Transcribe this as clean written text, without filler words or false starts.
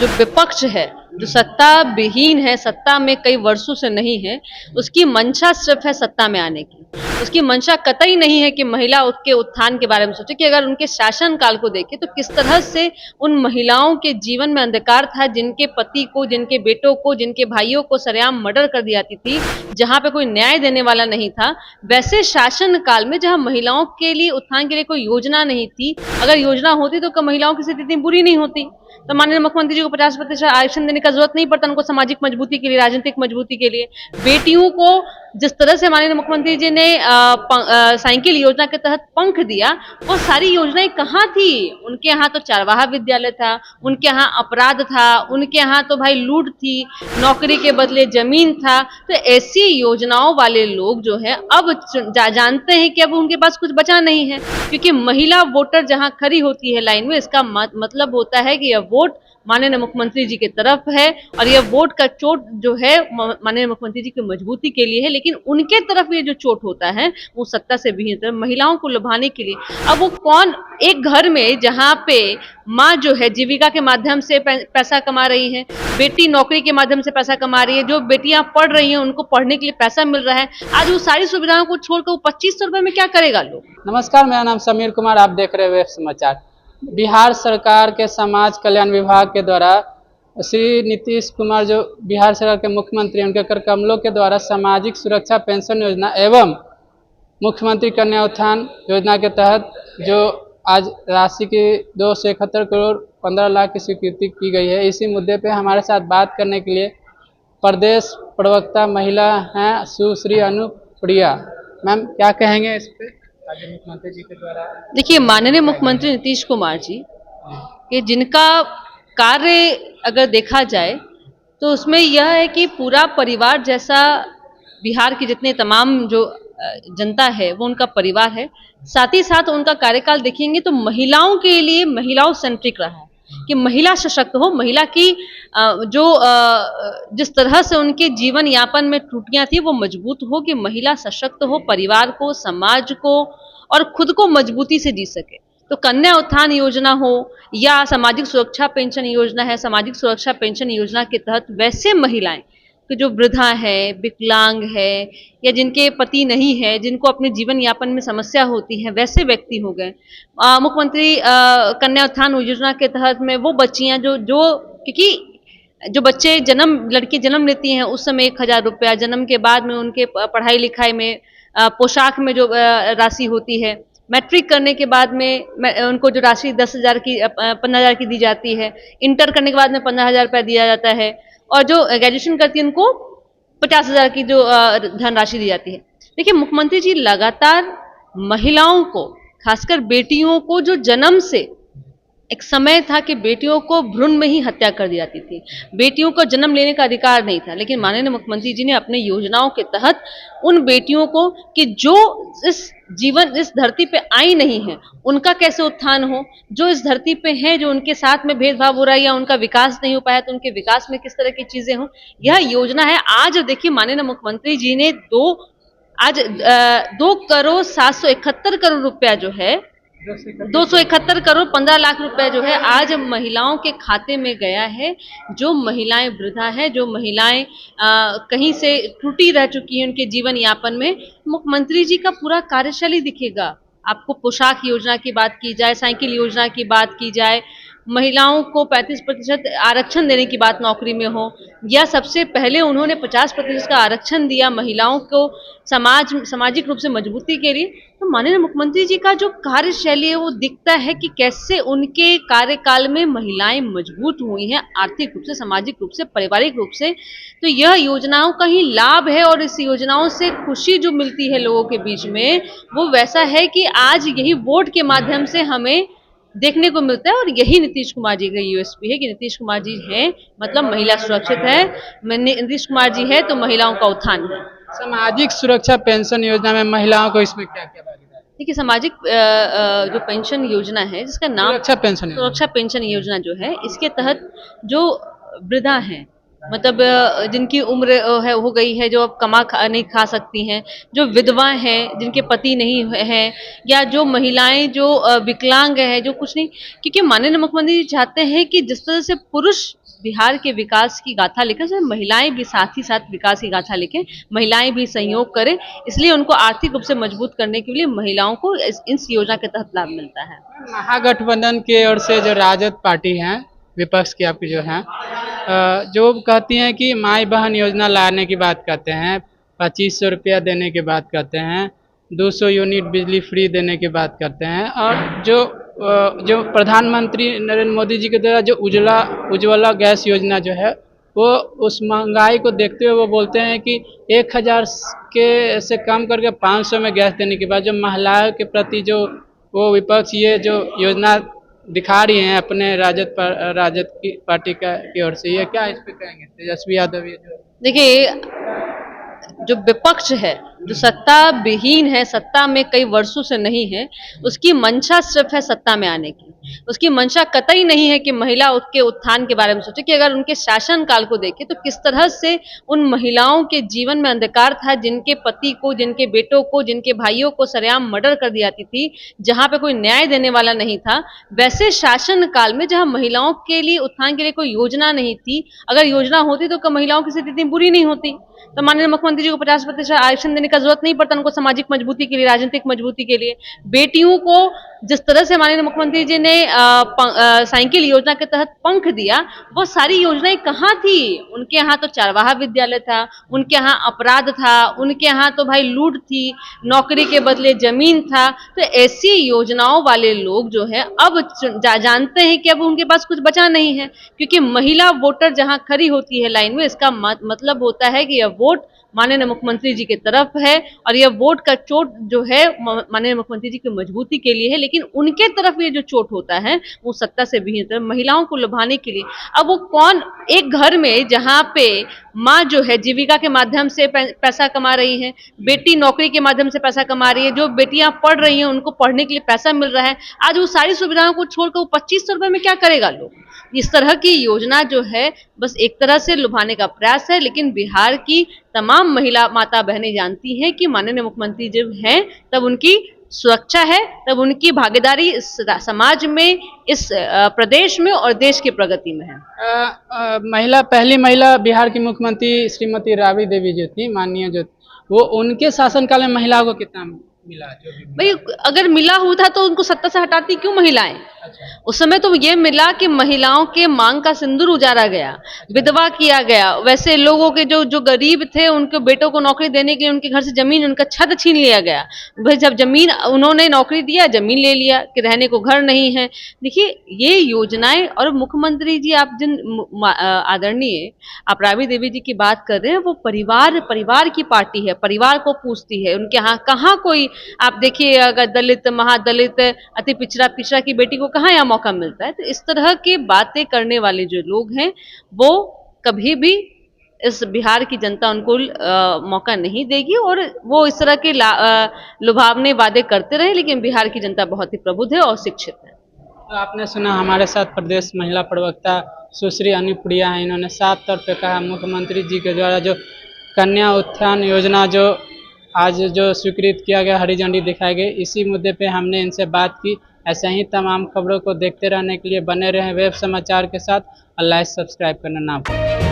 जो विपक्ष है, जो सत्ता विहीन है, सत्ता में कई वर्षों से नहीं है, उसकी मंशा सिर्फ है सत्ता में आने की। उसकी मंशा कतई नहीं है कि महिला के उत्थान के बारे में सोचे। कि अगर उनके शासन काल को देखें तो किस तरह से उन महिलाओं के जीवन में अंधकार था, जिनके पति को, जिनके बेटों को, जिनके भाइयों को सरेआम मर्डर कर दी जाती थी, जहां पे कोई न्याय देने वाला नहीं था। वैसे शासन काल में जहां महिलाओं के लिए उत्थान के लिए कोई योजना नहीं थी, अगर योजना होती तो महिलाओं की स्थिति इतनी बुरी नहीं होती। तो माननीय मुख्यमंत्री जी को 50% आरक्षण देने का जरूरत नहीं पड़ता उनको, सामाजिक मजबूती के लिए, राजनीतिक मजबूती के लिए। बेटियों को जिस तरह से माननीय मुख्यमंत्री जी ने साइकिल योजना के तहत पंख दिया, वो सारी योजनाएं कहाँ थी? उनके यहाँ तो चारवाहा विद्यालय था, उनके यहाँ अपराध था, उनके यहाँ तो भाई लूट थी, नौकरी के बदले जमीन था। तो ऐसी योजनाओं वाले लोग जो है अब जानते हैं कि अब उनके पास कुछ बचा नहीं है, क्योंकि महिला वोटर जहां खड़ी होती है लाइन में, इसका मतलब होता है कि यह वोट माननीय मुख्यमंत्री जी की तरफ है, और यह वोट का चोट जो है माननीय मुख्यमंत्री जी की मजबूती के लिए है। लेकिन उनके तरफ ये जो चोट होता है वो सत्ता से विहीन महिलाओं को लुभाने के लिए। अब वो कौन, एक घर में जहाँ पे माँ जो है जीविका के माध्यम से पैसा कमा रही है, बेटी नौकरी के माध्यम से पैसा कमा रही है, जो बेटियां पढ़ रही हैं उनको पढ़ने के लिए पैसा मिल रहा है, आज वो सारी सुविधाओं को छोड़कर वो 2500 रुपए में क्या करेगा लोग? नमस्कार, मेरा नाम समीर कुमार, आप देख रहे हैं वेब समाचार। बिहार सरकार के समाज कल्याण विभाग के द्वारा श्री नीतीश कुमार जो बिहार सरकार के मुख्यमंत्री हैं, उनके कर कमलों के द्वारा सामाजिक सुरक्षा पेंशन योजना एवं मुख्यमंत्री कन्या उत्थान योजना के तहत जो आज राशि की 271 करोड़ 15 लाख की स्वीकृति की गई है। इसी मुद्दे पे हमारे साथ बात करने के लिए प्रदेश प्रवक्ता महिला हैं सुश्री अनुप्रिया। मैम, क्या कहेंगे इस पे मुख्यमंत्री जी के द्वारा? देखिए, माननीय मुख्यमंत्री नीतीश कुमार जी कि जिनका कार्य अगर देखा जाए तो उसमें यह है कि पूरा परिवार जैसा बिहार की जितने तमाम जो जनता है वो उनका परिवार है। साथ ही साथ उनका कार्यकाल देखेंगे तो महिलाओं के लिए महिलाओं सेंट्रिक रहा है कि महिला सशक्त हो, महिला की जो जिस तरह से उनके जीवन यापन में त्रुटियां थी वो मजबूत हो, कि महिला सशक्त हो, परिवार को, समाज को और खुद को मजबूती से जी सके। तो कन्या उत्थान योजना हो या सामाजिक सुरक्षा पेंशन योजना है, सामाजिक सुरक्षा पेंशन योजना के तहत वैसे महिलाएं कि जो वृद्धा है, विकलांग है, या जिनके पति नहीं है, जिनको अपने जीवन यापन में समस्या होती है, वैसे व्यक्ति हो गए। मुख्यमंत्री कन्या उत्थान योजना के तहत में वो बच्चियां जो क्योंकि जो बच्चे लड़की जन्म लेती हैं उस समय 1000 रुपया, जन्म के बाद में उनके पढ़ाई लिखाई में, पोशाक में जो राशि होती है, मैट्रिक करने के बाद में उनको जो राशि 10,000 की 15,000 की दी जाती है, इंटर करने के बाद में 15,000 रुपया दिया जाता है, और जो ग्रेजुएशन करती है उनको 50,000 की जो धनराशि दी जाती है। देखिए, मुख्यमंत्री जी लगातार महिलाओं को, खासकर बेटियों को, जो जन्म से एक समय था कि बेटियों को भ्रूण में ही हत्या कर दी जाती थी, बेटियों को जन्म लेने का अधिकार नहीं था, लेकिन माननीय मुख्यमंत्री जी ने अपने योजनाओं के तहत उन बेटियों को कि जो इस धरती पे आई नहीं है उनका कैसे उत्थान हो, जो इस धरती पे हैं, जो उनके साथ में भेदभाव हो रहा है या उनका विकास नहीं हो पाया तो उनके विकास में किस तरह की चीजें हों, यह योजना है। आज देखिए, माननीय मुख्यमंत्री जी ने 2,771 करोड़ रुपया जो है, 271 करोड़ 15 लाख रुपए जो है आज महिलाओं के खाते में गया है। जो महिलाएं वृद्धा हैं, जो महिलाएं कहीं से त्रुटि रह चुकी हैं उनके जीवन यापन में, मुख्यमंत्री जी का पूरा कार्यशैली दिखेगा। आपको पोशाक योजना की बात की जाए, साइकिल योजना की बात की जाए, महिलाओं को 35% आरक्षण देने की बात नौकरी में हो, या सबसे पहले उन्होंने 50% का आरक्षण दिया महिलाओं को सामाजिक रूप से मजबूती के लिए। तो माननीय मुख्यमंत्री जी का जो कार्यशैली है वो दिखता है कि कैसे उनके कार्यकाल में महिलाएं मजबूत हुई हैं, आर्थिक रूप से, सामाजिक रूप से, पारिवारिक रूप से। तो यह योजनाओं का ही लाभ है, और इस योजनाओं से खुशी जो मिलती है लोगों के बीच में वो वैसा है कि आज यही वोट के माध्यम से हमें देखने को मिलता है। और यही नीतीश कुमार जी का यूएसपी है कि नीतीश कुमार जी है मतलब महिला सुरक्षित है, नीतीश कुमार जी है तो महिलाओं का उत्थान है। सामाजिक सुरक्षा पेंशन योजना में महिलाओं को इसमें क्या क्या भागीदारी? देखिए, सामाजिक जो पेंशन योजना है जिसका नाम सुरक्षा पेंशन योजना जो है, इसके तहत जो वृद्धा हैं, मतलब जिनकी उम्र है हो गई है, जो अब नहीं खा सकती हैं, जो विधवा हैं, जिनके पति नहीं हैं, या जो महिलाएं जो विकलांग हैं, जो कुछ नहीं, क्योंकि माननीय मुख्यमंत्री जी चाहते हैं कि जिस तरह से पुरुष बिहार के विकास की गाथा लिखें, सिर्फ महिलाएं भी साथ ही साथ विकास की गाथा लिखें, महिलाएं भी सहयोग करें, इसलिए उनको आर्थिक रूप से मजबूत करने के लिए महिलाओं को इस योजना के तहत लाभ मिलता है। महागठबंधन की ओर से जो राजद पार्टी है, विपक्ष की आपकी जो है, जो कहती हैं कि माई बहन योजना लाने की बात करते हैं, 2500 रुपया देने की बात करते हैं, 200 यूनिट बिजली फ्री देने की बात करते हैं, और जो प्रधानमंत्री नरेंद्र मोदी जी के द्वारा जो उज्ज्वला गैस योजना जो है, वो उस महंगाई को देखते हुए वो बोलते हैं कि 1000 के से कम करके 500 में गैस देने के बाद जो महिलाओं के प्रति जो वो विपक्ष ये जो योजना दिखा रही हैं अपने राजद की पार्टी की ओर से, ये क्या इस पे कहेंगे तेजस्वी यादव? ये जो देखिए, जो विपक्ष है, जो सत्ता विहीन है, सत्ता में कई वर्षों से नहीं है, उसकी मंशा सिर्फ है सत्ता में आने की। उसकी मंशा कतई नहीं है कि महिला के उत्थान के बारे में सोचे। कि अगर उनके शासन काल को देखें तो किस तरह से उन महिलाओं के जीवन में अंधकार था, जिनके पति को, जिनके बेटों को, जिनके भाइयों को सरेआम मर्डर कर दी जाती थी, जहां पे कोई न्याय देने वाला नहीं था। वैसे शासन काल में जहां महिलाओं के लिए उत्थान के लिए कोई योजना नहीं थी, अगर योजना होती तो महिलाओं की स्थिति इतनी बुरी नहीं होती। तो माननीय मुख्यमंत्री जी को 50% आरक्षण देने का जरूरत नहीं पड़ता उनको, सामाजिक मजबूती के लिए, राजनीतिक मजबूती के लिए। बेटियों को जिस तरह से माननीय मुख्यमंत्री जी ने साइकिल योजना के तहत पंख दिया, वो सारी योजनाएं कहाँ थी? उनके यहाँ तो चरवाहा विद्यालय था, उनके यहाँ अपराध था, उनके यहाँ तो भाई लूट थी, नौकरी के बदले जमीन था। तो ऐसी योजनाओं वाले लोग जो है अब जानते हैं कि अब उनके पास कुछ बचा नहीं है, क्योंकि महिला वोटर जहां खड़ी होती है लाइन में, इसका मतलब होता है कि यह वोट माननीय मुख्यमंत्री जी की तरफ है, और यह वोट का चोट जो है माननीय मुख्यमंत्री जी की मजबूती के लिए है। लेकिन उनके तरफ ये जो चोट होता है वो सत्ता से विहीन महिलाओं को लुभाने के लिए। अब वो कौन, एक घर में जहां पे माँ जो है जीविका के माध्यम से पैसा कमा रही है, बेटी नौकरी के माध्यम से पैसा कमा रही है, जो बेटियां पढ़ रही हैं उनको पढ़ने के लिए पैसा मिल रहा है, आज वो सारी सुविधाओं को छोड़कर वो 2500 रुपए में क्या करेगा लोग? इस तरह की योजना जो है बस एक तरह से लुभाने का प्रयास है। लेकिन बिहार की तमाम महिला माता बहनें जानती हैं कि माननीय मुख्यमंत्री जब हैं तब उनकी सुरक्षा है, तब उनकी भागीदारी इस समाज में, इस प्रदेश में और देश की प्रगति में है। पहली महिला बिहार की मुख्यमंत्री श्रीमती राबड़ी देवी जो थी, माननीय जो, वो उनके शासनकाल में महिलाओं को कितना मिला? जो भी भाई अगर मिला होता तो उनको सत्ता से हटाती क्यों महिलाएं? अच्छा। उस समय तो ये मिला कि महिलाओं के मांग का सिंदूर उजाड़ा गया, विधवा किया गया। वैसे लोगों के जो गरीब थे उनके बेटों को नौकरी देने के लिए उनके घर से जमीन, उनका छत छीन लिया गया। भाई जब जमीन उन्होंने नौकरी दिया, जमीन ले लिया कि रहने को घर नहीं है। देखिए ये योजनाएं, और मुख्यमंत्री जी आप जिन आदरणीय आप राबड़ी देवी जी की बात कर रहे हैं, वो परिवार की पार्टी है, परिवार को पूछती है। उनके यहाँ कहाँ कोई, आप देखिए अगर दलित, महादलित, अति पिछड़ा की बेटी को कहाँ यहाँ मौका मिलता है? तो इस तरह की बातें करने वाले जो लोग हैं वो कभी भी इस बिहार की जनता उनको मौका नहीं देगी, और वो इस तरह के लुभावने वादे करते रहे। लेकिन बिहार की जनता बहुत ही प्रबुद्ध है और शिक्षित है। तो आपने सुना हमारे साथ प्रदेश महिला प्रवक्ता सुश्री अनुप्रिया है, इन्होंने साफ तौर पे कहा मुख्यमंत्री जी के द्वारा जो कन्या उत्थान योजना जो आज जो स्वीकृत किया गया, हरी झंडी दिखाई गई, इसी मुद्दे पे हमने इनसे बात की। ऐसे ही तमाम खबरों को देखते रहने के लिए बने रहें वेब समाचार के साथ, और लाइक सब्सक्राइब करना ना भूलें।